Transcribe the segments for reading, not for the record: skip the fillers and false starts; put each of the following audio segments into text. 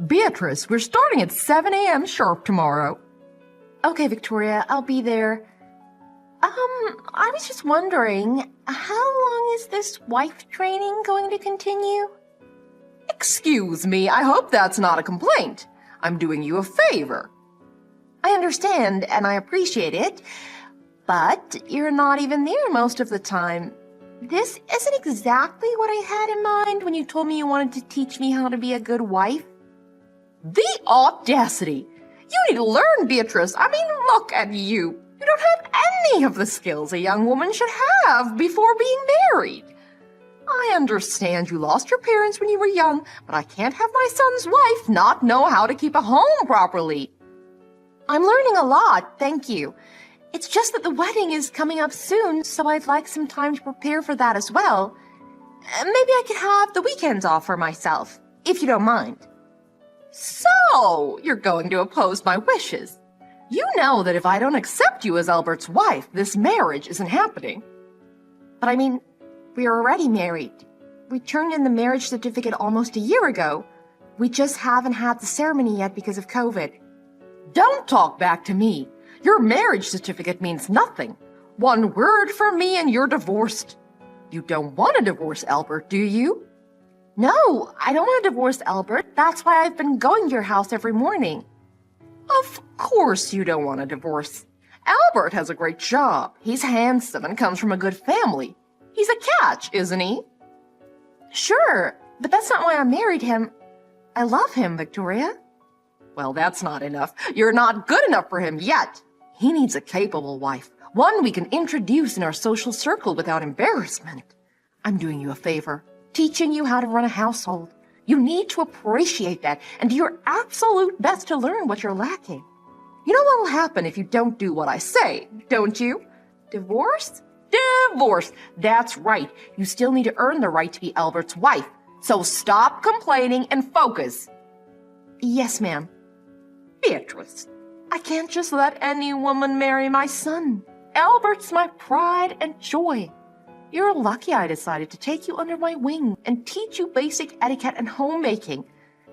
Beatrice, we're starting at 7 a.m. sharp tomorrow. Okay, Victoria, I'll be there. I was just wondering, how long is this wife training going to continue? Excuse me, I hope that's not a complaint. I'm doing you a favor. I understand, and I appreciate it, but you're not even there most of the time. This isn't exactly what I had in mind when you told me you wanted to teach me how to be a good wife. The audacity! You need to learn, Beatrice. I mean, look at you. You don't have any of the skills a young woman should have before being married. I understand you lost your parents when you were young, but I can't have my son's wife not know how to keep a home properly. I'm learning a lot, thank you. It's just that the wedding is coming up soon, so I'd like some time to prepare for that as well. Maybe I could have the weekends off for myself, if you don't mind. So, you're going to oppose my wishes. You know that if I don't accept you as Albert's wife, this marriage isn't happening. But I mean, we are already married. We turned in the marriage certificate almost a year ago. We just haven't had the ceremony yet because of COVID. Don't talk back to me. Your marriage certificate means nothing. One word from me and you're divorced. You don't want a divorce, Albert, do you? No, I don't want to divorce Albert. That's why I've been going to your house every morning. Of course you don't want a divorce. Albert has a great job. He's handsome and comes from a good family. He's a catch, isn't he? Sure, but that's not why I married him. I love him, Victoria. Well, that's not enough. You're not good enough for him yet. He needs a capable wife, one we can introduce in our social circle without embarrassment. I'm doing you a favor, teaching you how to run a household. You need to appreciate that and do your absolute best to learn what you're lacking. You know what will happen if you don't do what I say, don't you? Divorce? Divorce! That's right. You still need to earn the right to be Albert's wife. So stop complaining and focus. Yes, ma'am. Beatrice, I can't just let any woman marry my son. Albert's my pride and joy. You're lucky I decided to take you under my wing and teach you basic etiquette and homemaking.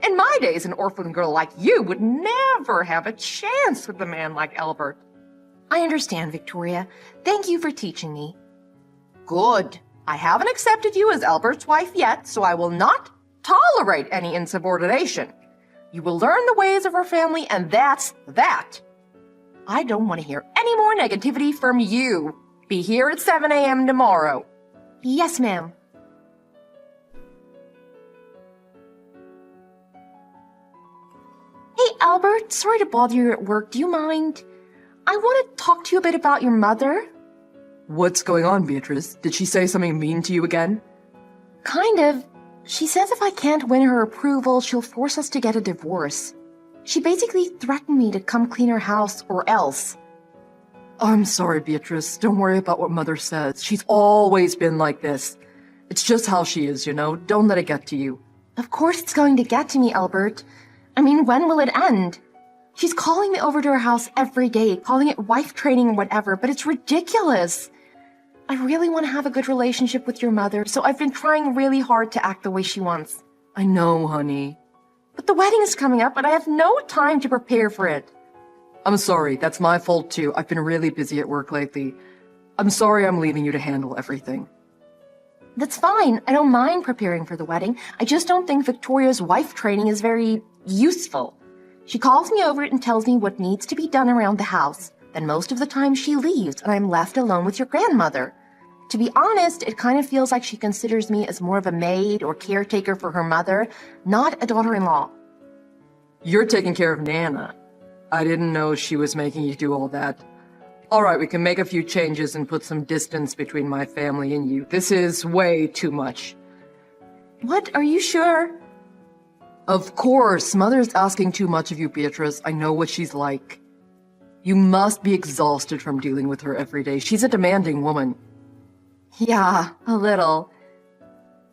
In my days, an orphan girl like you would never have a chance with a man like Albert. I understand, Victoria. Thank you for teaching me. Good. I haven't accepted you as Albert's wife yet, so I will not tolerate any insubordination. You will learn the ways of our family, and that's that. I don't want to hear any more negativity from you. Be here at 7 a.m. tomorrow. Yes, ma'am. Hey, Albert, sorry to bother you at work. Do you mind? I want to talk to you a bit about your mother. What's going on, Beatrice? Did she say something mean to you again? Kind of. She says if I can't win her approval, she'll force us to get a divorce. She basically threatened me to come clean her house or else. I'm sorry, Beatrice. Don't worry about what Mother says. She's always been like this. It's just how she is, you know? Don't let it get to you. Of course it's going to get to me, Albert. I mean, when will it end? She's calling me over to her house every day, calling it wife training or whatever, but it's ridiculous. I really want to have a good relationship with your mother, so I've been trying really hard to act the way she wants. I know, honey. But the wedding is coming up, and I have no time to prepare for it. I'm sorry, that's my fault too. I've been really busy at work lately. I'm sorry I'm leaving you to handle everything. That's fine. I don't mind preparing for the wedding. I just don't think Victoria's wife training is very useful. She calls me over and tells me what needs to be done around the house. Then most of the time she leaves and I'm left alone with your grandmother. To be honest, it kind of feels like she considers me as more of a maid or caretaker for her mother, not a daughter-in-law. You're taking care of Nana. I didn't know she was making you do all that. All right, we can make a few changes and put some distance between my family and you. This is way too much. What? Are you sure? Of course. Mother's asking too much of you, Beatrice. I know what she's like. You must be exhausted from dealing with her every day. She's a demanding woman. Yeah, a little.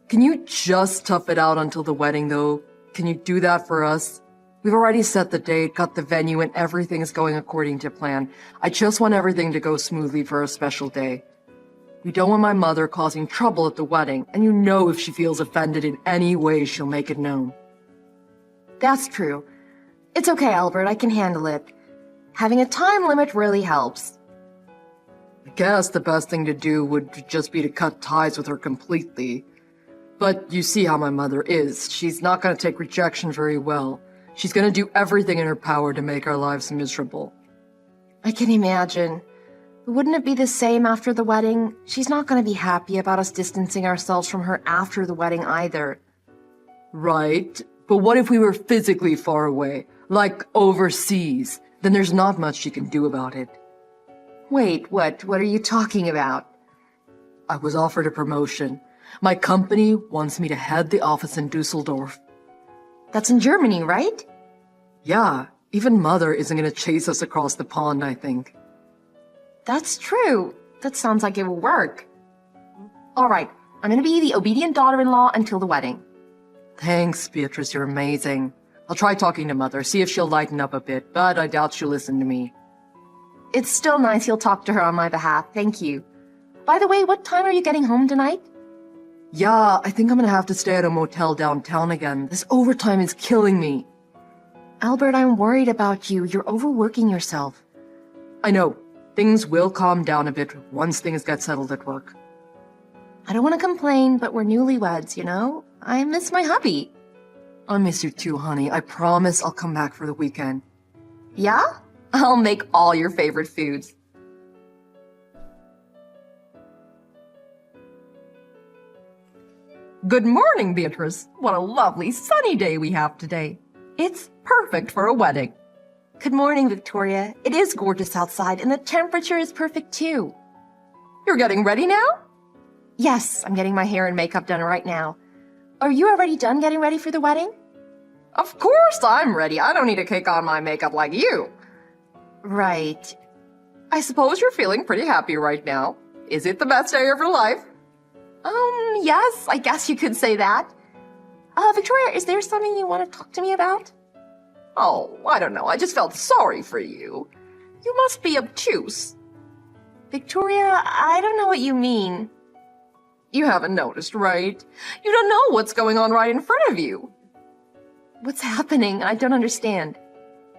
Can you just tough it out until the wedding, though? Can you do that for us? We've already set the date, got the venue, and everything is going according to plan. I just want everything to go smoothly for a special day. We don't want my mother causing trouble at the wedding, and you know if she feels offended in any way, she'll make it known. That's true. It's okay, Albert, I can handle it. Having a time limit really helps. I guess the best thing to do would just be to cut ties with her completely. But you see how my mother is. She's not going to take rejection very well. She's going to do everything in her power to make our lives miserable. I can imagine. But wouldn't it be the same after the wedding? She's not going to be happy about us distancing ourselves from her after the wedding either. Right, but what if we were physically far away, like overseas? Then there's not much she can do about it. Wait, what are you talking about? I was offered a promotion. My company wants me to head the office in Dusseldorf. That's in Germany, right? Yeah, even Mother isn't going to chase us across the pond, I think. That's true. That sounds like it will work. All right, I'm going to be the obedient daughter-in-law until the wedding. Thanks, Beatrice, you're amazing. I'll try talking to Mother, see if she'll lighten up a bit, but I doubt she'll listen to me. It's still nice you'll talk to her on my behalf, thank you. By the way, what time are you getting home tonight? Yeah, I think I'm gonna have to stay at a motel downtown again. This overtime is killing me. Albert, I'm worried about you. You're overworking yourself. I know. Things will calm down a bit once things get settled at work. I don't want to complain, but we're newlyweds, you know? I miss my hubby. I miss you too, honey. I promise I'll come back for the weekend. Yeah? I'll make all your favorite foods. Good morning, Beatrice. What a lovely sunny day we have today. It's perfect for a wedding. Good morning, Victoria. It is gorgeous outside, and the temperature is perfect too. You're getting ready now? Yes, I'm getting my hair and makeup done right now. Are you already done getting ready for the wedding? Of course I'm ready. I don't need to kick on my makeup like you. Right. I suppose you're feeling pretty happy right now. Is it the best day of your life? Yes, I guess you could say that. Victoria, is there something you want to talk to me about? Oh, I don't know. I just felt sorry for you. You must be obtuse. Victoria, I don't know what you mean. You haven't noticed, right? You don't know what's going on right in front of you. What's happening? I don't understand.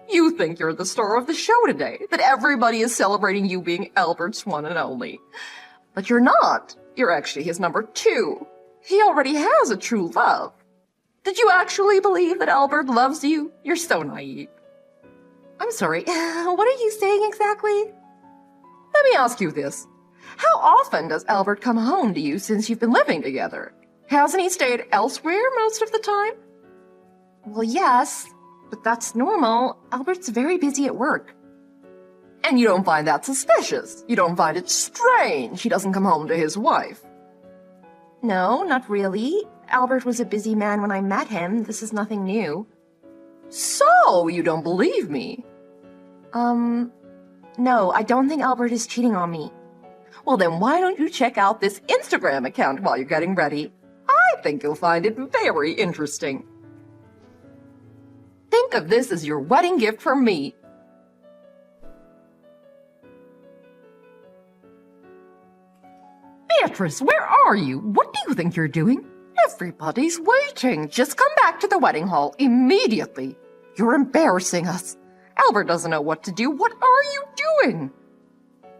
You think you're the star of the show today, that everybody is celebrating you being Albert's one and only. But you're not. You're actually his number 2. He already has a true love. Did you actually believe that Albert loves you? You're so naive. I'm sorry, what are you saying exactly? Let me ask you this. How often does Albert come home to you since you've been living together? Hasn't he stayed elsewhere most of the time? Well, yes, but that's normal. Albert's very busy at work. And you don't find that suspicious? You don't find it strange he doesn't come home to his wife? No, not really. Albert was a busy man when I met him. This is nothing new. So, you don't believe me? No, I don't think Albert is cheating on me. Well, then why don't you check out this Instagram account while you're getting ready? I think you'll find it very interesting. Think of this as your wedding gift from me. Beatrice, where are you? What do you think you're doing? Everybody's waiting. Just come back to the wedding hall immediately. You're embarrassing us. Albert doesn't know what to do. What are you doing?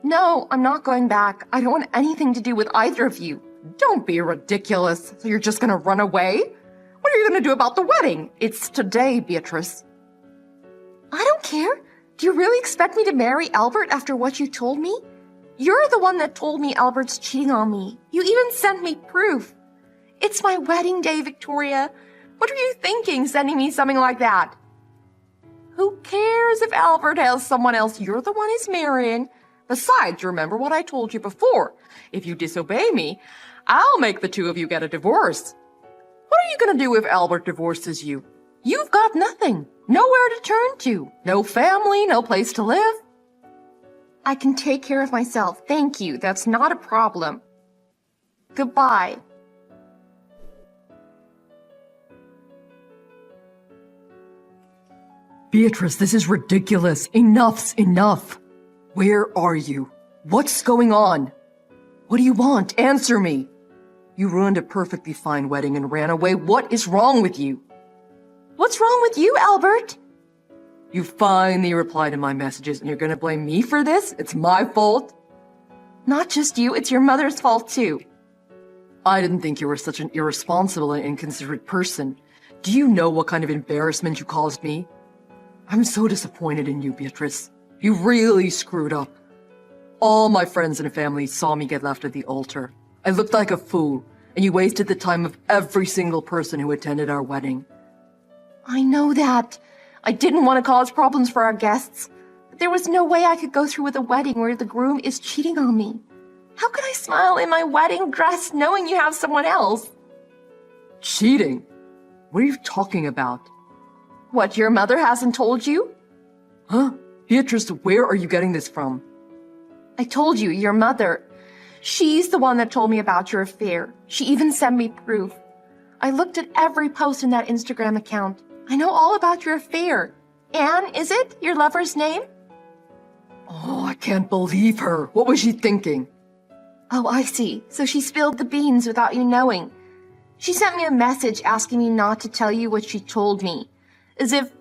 No, I'm not going back. I don't want anything to do with either of you. Don't be ridiculous. So you're just gonna run away? What are you gonna do about the wedding? It's today, Beatrice. I don't care. Do you really expect me to marry Albert after what you told me? You're the one that told me Albert's cheating on me. You even sent me proof. It's my wedding day, Victoria. What are you thinking, sending me something like that? Who cares if Albert has someone else? You're the one he's marrying. Besides, remember what I told you before. If you disobey me, I'll make the two of you get a divorce. What are you gonna do if Albert divorces you? You've got nothing. Nowhere to turn to. No family, no place to live. I can take care of myself. Thank you. That's not a problem. Goodbye. Beatrice, this is ridiculous. Enough's enough. Where are you? What's going on? What do you want? Answer me. You ruined a perfectly fine wedding and ran away. What is wrong with you? What's What's wrong with you, Albert? You finally replied to my messages and you're gonna blame me for this? It's my fault? Not just you, it's your mother's fault too. I didn't think you were such an irresponsible and inconsiderate person. Do you know what kind of embarrassment you caused me? I'm so disappointed in you, Beatrice. You really screwed up. All my friends and family saw me get left at the altar. I looked like a fool, and you wasted the time of every single person who attended our wedding. I know that. I didn't want to cause problems for our guests, but there was no way I could go through with a wedding where the groom is cheating on me. How could I smile in my wedding dress knowing you have someone else? Cheating? What are you talking about? What, your mother hasn't told you? Huh? Beatrice, where are you getting this from? I told you, your mother. She's the one that told me about your affair. She even sent me proof. I looked at every post in that Instagram account. I know all about your affair. Anne, is it? Your lover's name? Oh, I can't believe her. What was she thinking? Oh, I see. So she spilled the beans without you knowing. She sent me a message asking me not to tell you what she told me. As if...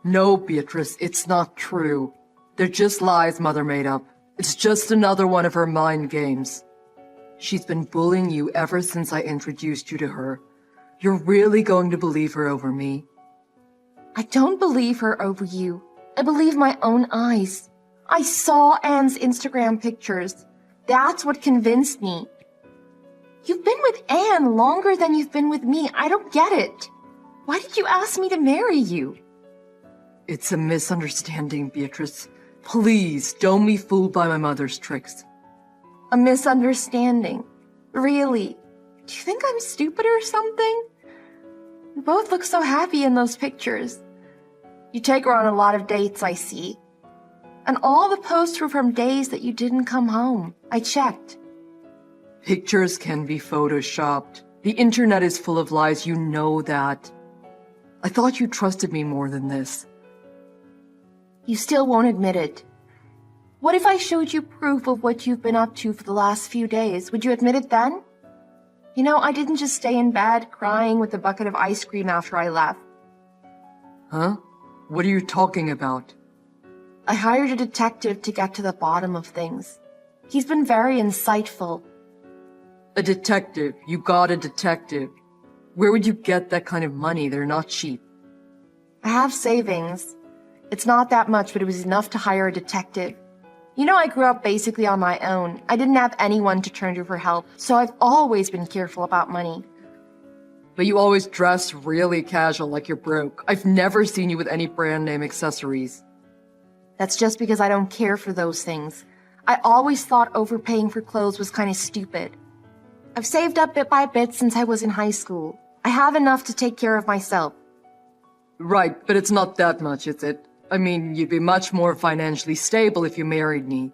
No, Beatrice, it's not true. They're just lies Mother made up. It's just another one of her mind games. She's been bullying you ever since I introduced you to her. You're really going to believe her over me? I don't believe her over you. I believe my own eyes. I saw Anne's Instagram pictures. That's what convinced me. You've been with Anne longer than you've been with me. I don't get it. Why did you ask me to marry you? It's a misunderstanding, Beatrice. Please, don't be fooled by my mother's tricks. A misunderstanding? Really? Do you think I'm stupid or something? You both look so happy in those pictures. You take her on a lot of dates, I see. And all the posts were from days that you didn't come home. I checked. Pictures can be photoshopped. The internet is full of lies, you know that. I thought you trusted me more than this. You still won't admit it. What if I showed you proof of what you've been up to for the last few days? Would you admit it then? You know, I didn't just stay in bed crying with a bucket of ice cream after I left. Huh? What are you talking about? I hired a detective to get to the bottom of things. He's been very insightful. A detective? You got a detective. Where would you get that kind of money? They're not cheap. I have savings. It's not that much, but it was enough to hire a detective. You know, I grew up basically on my own. I didn't have anyone to turn to for help, so I've always been careful about money. But you always dress really casual like you're broke. I've never seen you with any brand name accessories. That's just because I don't care for those things. I always thought overpaying for clothes was kind of stupid. I've saved up bit by bit since I was in high school. I have enough to take care of myself. Right, but it's not that much, is it? I mean, you'd be much more financially stable if you married me.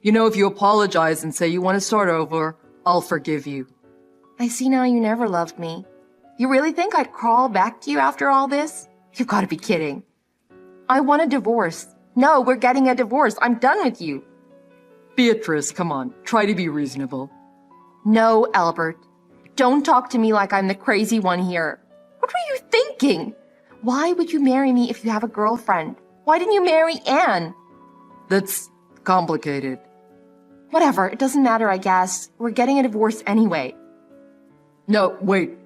You know, if you apologize and say you want to start over, I'll forgive you. I see now you never loved me. You really think I'd crawl back to you after all this? You've got to be kidding. I want a divorce. No, we're getting a divorce. I'm done with you. Beatrice, come on, try to be reasonable. No, Albert. Don't talk to me like I'm the crazy one here. What were you thinking? Why would you marry me if you have a girlfriend? Why didn't you marry Anne? That's complicated. Whatever, it doesn't matter, I guess. We're getting a divorce anyway. No, wait.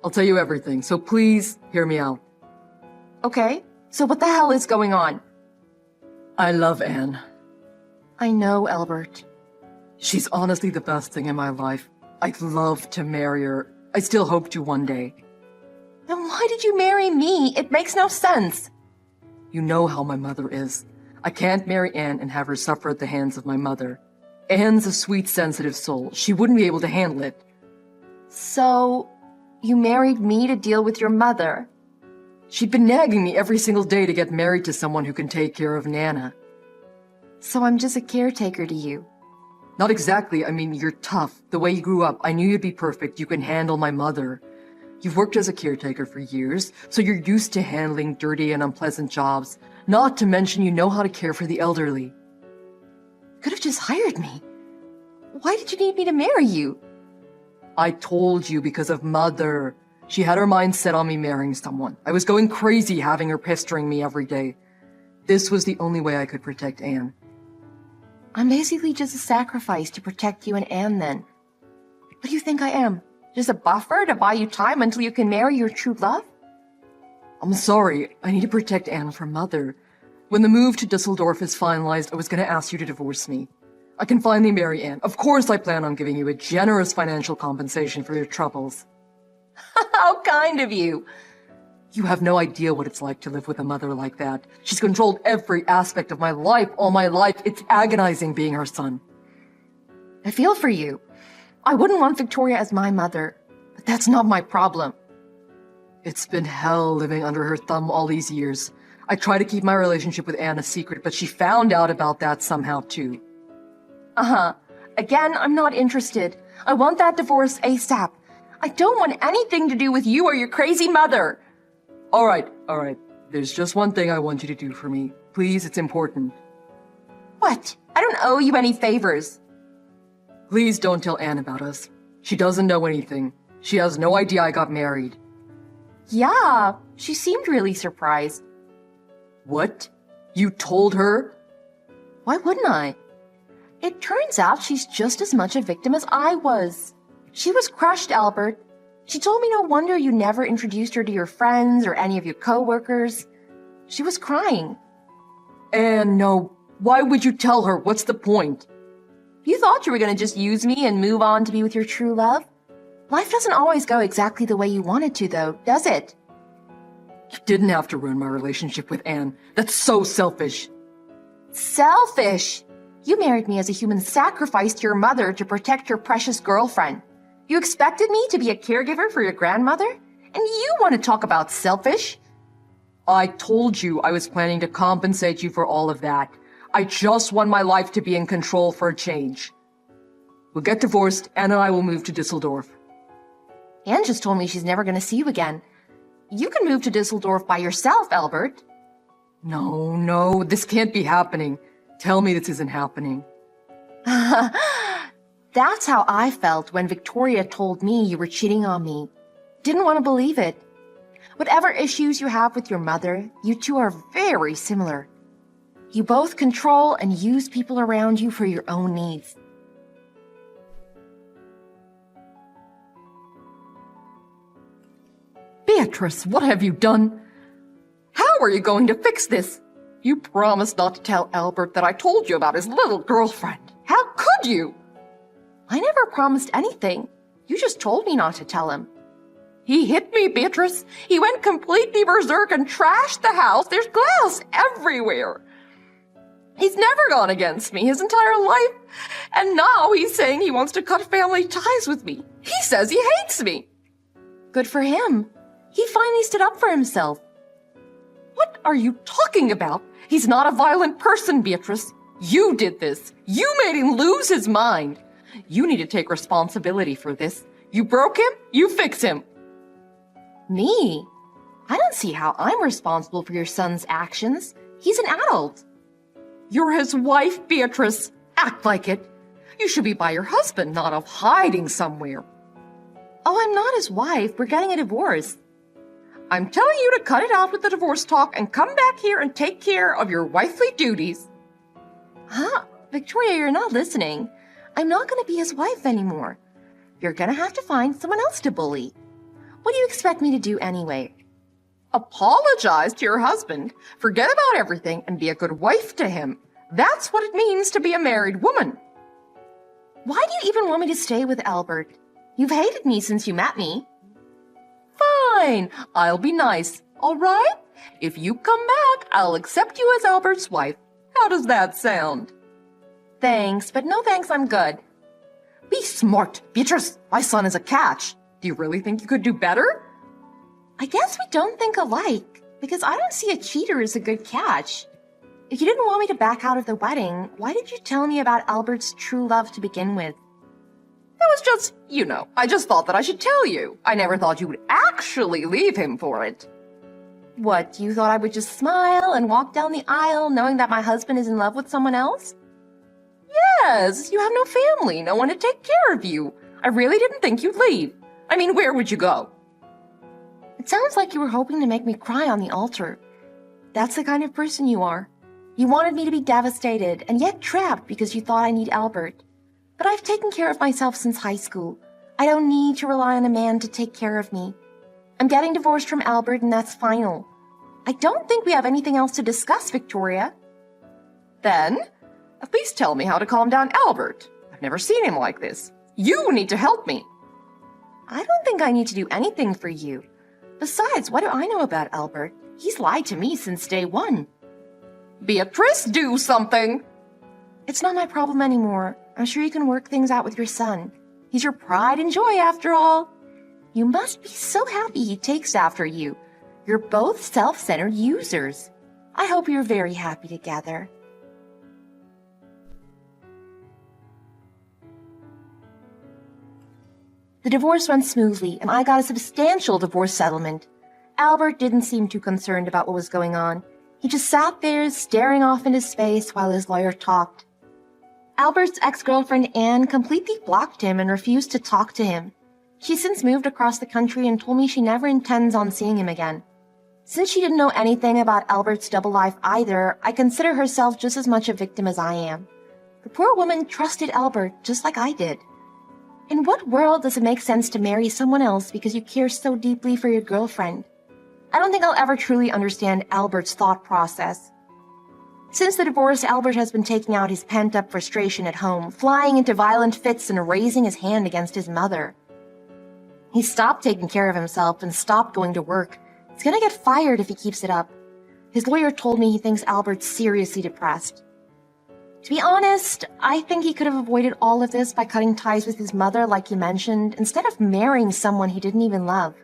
I'll tell you everything, so please hear me out. Okay, so what the hell is going on? I love Anne. I know, Albert. She's honestly the best thing in my life. I'd love to marry her. I still hope to one day. Then why did you marry me? It makes no sense. You know how my mother is. I can't marry Anne and have her suffer at the hands of my mother. Anne's a sweet, sensitive soul. She wouldn't be able to handle it. So, you married me to deal with your mother? She'd been nagging me every single day to get married to someone who can take care of Nana. So I'm just a caretaker to you. Not exactly. I mean, you're tough. The way you grew up, I knew you'd be perfect. You can handle my mother. You've worked as a caretaker for years, so you're used to handling dirty and unpleasant jobs. Not to mention you know how to care for the elderly. You could have just hired me. Why did you need me to marry you? I told you because of Mother. She had her mind set on me marrying someone. I was going crazy having her pestering me every day. This was the only way I could protect Anne. I'm basically just a sacrifice to protect you and Anne then. What do you think I am? Just a buffer to buy you time until you can marry your true love? I'm sorry, I need to protect Anne from Mother. When the move to Dusseldorf is finalized, I was going to ask you to divorce me. I can finally marry Anne. Of course I plan on giving you a generous financial compensation for your troubles. How kind of you. You have no idea what it's like to live with a mother like that. She's controlled every aspect of my life all my life. It's agonizing being her son. I feel for you. I wouldn't want Victoria as my mother, but that's not my problem. It's been hell living under her thumb all these years. I tried to keep my relationship with Anne a secret, but she found out about that somehow too. Again, I'm not interested. I want that divorce ASAP. I don't want anything to do with you or your crazy mother. All right. There's just one thing I want you to do for me. Please, it's important. What? I don't owe you any favors. Please don't tell Anne about us. She doesn't know anything. She has no idea I got married. Yeah, she seemed really surprised. What? You told her? Why wouldn't I? It turns out she's just as much a victim as I was. She was crushed, Albert. She told me no wonder you never introduced her to your friends or any of your co-workers. She was crying. Anne, no. Why would you tell her? What's the point? You thought you were going to just use me and move on to be with your true love? Life doesn't always go exactly the way you want it to, though, does it? You didn't have to ruin my relationship with Anne. That's so selfish. Selfish? You married me as a human sacrifice to your mother to protect your precious girlfriend. You expected me to be a caregiver for your grandmother? And you want to talk about selfish? I told you I was planning to compensate you for all of that. I just want my life to be in control for a change. We'll get divorced, Anne and I will move to Dusseldorf. Anne just told me she's never going to see you again. You can move to Dusseldorf by yourself, Albert. No, this can't be happening. Tell me this isn't happening. That's how I felt when Victoria told me you were cheating on me. Didn't want to believe it. Whatever issues you have with your mother, you two are very similar. You both control and use people around you for your own needs. Beatrice, what have you done? How are you going to fix this? You promised not to tell Albert that I told you about his little girlfriend. How could you? I never promised anything. You just told me not to tell him. He hit me, Beatrice. He went completely berserk and trashed the house. There's glass everywhere. He's never gone against me his entire life. And now he's saying he wants to cut family ties with me. He says he hates me. Good for him. He finally stood up for himself. What are you talking about? He's not a violent person, Beatrice. You did this. You made him lose his mind. You need to take responsibility for this. You broke him, you fix him. Me? I don't see how I'm responsible for your son's actions. He's an adult. You're his wife, Beatrice. Act like it. You should be by your husband, not off hiding somewhere. Oh, I'm not his wife. We're getting a divorce. I'm telling you to cut it out with the divorce talk and come back here and take care of your wifely duties. Huh? Victoria, you're not listening. I'm not going to be his wife anymore. You're going to have to find someone else to bully. What do you expect me to do anyway? Apologize to your husband, forget about everything, and be a good wife to him. That's what it means to be a married woman. Why do you even want me to stay with Albert? You've hated me since you met me. Fine, I'll be nice, all right? If you come back, I'll accept you as Albert's wife. How does that sound? Thanks, but no thanks, I'm good. Be smart, Beatrice. My son is a catch. Do you really think you could do better? I guess we don't think alike, because I don't see a cheater as a good catch. If you didn't want me to back out of the wedding, why did you tell me about Albert's true love to begin with? It was just, I just thought that I should tell you. I never thought you would actually leave him for it. What, you thought I would just smile and walk down the aisle knowing that my husband is in love with someone else? Yes, you have no family, no one to take care of you. I really didn't think you'd leave. I mean, where would you go? It sounds like you were hoping to make me cry on the altar. That's the kind of person you are. You wanted me to be devastated and yet trapped because you thought I need Albert. But I've taken care of myself since high school. I don't need to rely on a man to take care of me. I'm getting divorced from Albert and that's final. I don't think we have anything else to discuss, Victoria. Then, at least tell me how to calm down Albert. I've never seen him like this. You need to help me. I don't think I need to do anything for you. Besides, what do I know about Albert? He's lied to me since day one. Beatrice, do something! It's not my problem anymore. I'm sure you can work things out with your son. He's your pride and joy, after all. You must be so happy he takes after you. You're both self-centered users. I hope you're very happy together. The divorce went smoothly, and I got a substantial divorce settlement. Albert didn't seem too concerned about what was going on. He just sat there, staring off into space while his lawyer talked. Albert's ex-girlfriend Anne completely blocked him and refused to talk to him. She's since moved across the country and told me she never intends on seeing him again. Since she didn't know anything about Albert's double life either, I consider herself just as much a victim as I am. The poor woman trusted Albert just like I did. In what world does it make sense to marry someone else because you care so deeply for your girlfriend? I don't think I'll ever truly understand Albert's thought process. Since the divorce, Albert has been taking out his pent-up frustration at home, flying into violent fits and raising his hand against his mother. He stopped taking care of himself and stopped going to work. He's gonna get fired if he keeps it up. His lawyer told me he thinks Albert's seriously depressed. To be honest, I think he could have avoided all of this by cutting ties with his mother like he mentioned, instead of marrying someone he didn't even love.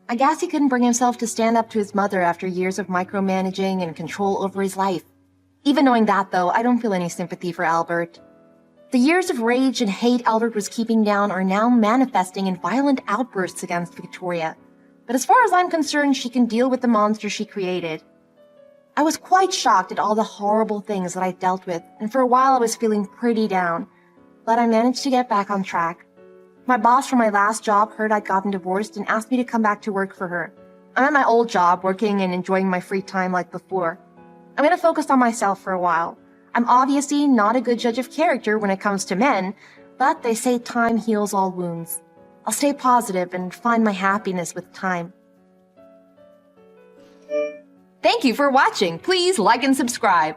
I guess he couldn't bring himself to stand up to his mother after years of micromanaging and control over his life. Even knowing that, though, I don't feel any sympathy for Albert. The years of rage and hate Albert was keeping down are now manifesting in violent outbursts against Victoria. But as far as I'm concerned, she can deal with the monster she created. I was quite shocked at all the horrible things that I dealt with, and for a while I was feeling pretty down. But I managed to get back on track. My boss from my last job heard I'd gotten divorced and asked me to come back to work for her. I'm at my old job, working and enjoying my free time like before. I'm going to focus on myself for a while. I'm obviously not a good judge of character when it comes to men, but they say time heals all wounds. I'll stay positive and find my happiness with time. Thank you for watching. Please like and subscribe.